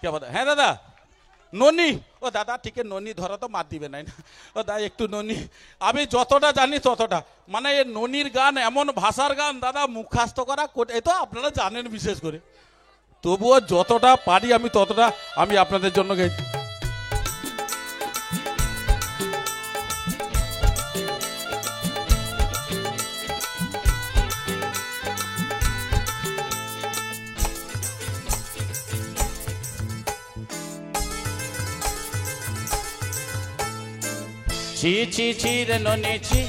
কে বলে হ্যাঁ দাদা ননি ও দাদা ঠিক ননি ধরা তো মার দিবে নাই না ও দাদা একটু ননি আমি যতটা জানি ততটা মানে এই ননির গান এমন ভাষার গান দাদা মুখাস্ত করা এ তো আপনারা জানেন বিশেষ করে তবুও যতটা পারি আমি ততটা আমি আপনাদের জন্য গেছি ছি ছি ছি রে ননি ছি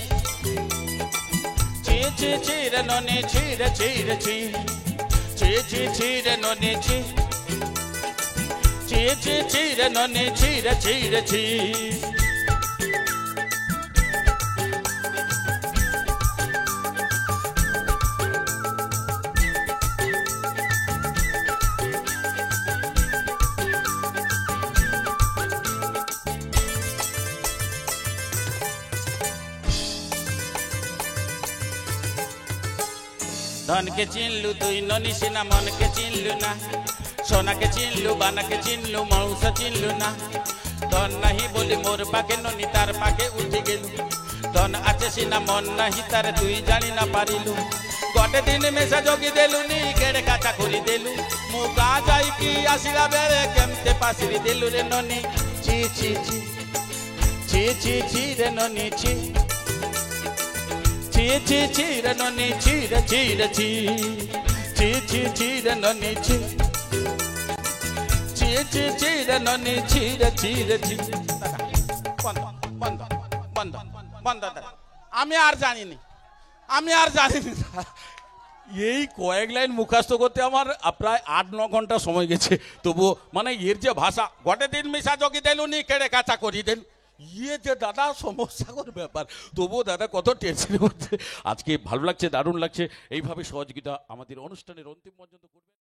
ছি ছি ছি রে ননি ছি রে ছি রে ছি ছি ছি ছি রে ননি ছি ছি ছি ছি রে ননি ছি রে ছি রে ছি धन के चिन्हलु दुई ननी सिना मन के चिन्हलु ना सोना के चिन्हलु बाना के चिन्हलु मौस चिन्हलु ना धन नहीं बोली मोर पाके ननी तार पाके उठी गेलु धन आचे सिना मन नहीं तार दुई जानी ना पारिलु गोटे दिन में से जोगी देलु नी केड़े काचा खोली देलु मु गा जाई की आसिला बेरे केमते पासिरी देलु रे ननी ची ची ची ची ची ची रे ननी ची ची ची ची रे ननी ची रे ची रे ची ची ची ची रे ननी ची ची ची ची रे ननी ची रे ची रे ची বন্ধ বন্ধ বন্ধ বন্ধ আমি আর জানিনি এই কয়েক লাইন মুখস্থ করতে আমার প্রায় ৮-৯ ঘন্টা সময় গেছে তবু মানে এর যে ভাষা গোটে দিন মিশা জগি দেলুনি কেড়ে কাঁচা করি দেন ইয়ে যে দাদা সমস্যাকর ব্যাপার তবুও দাদা কত টেনশনের মধ্যে আজকে ভালো লাগছে দারুণ লাগছে এইভাবে সহযোগিতা আমাদের অনুষ্ঠানের অন্তিম পর্যন্ত করবেন।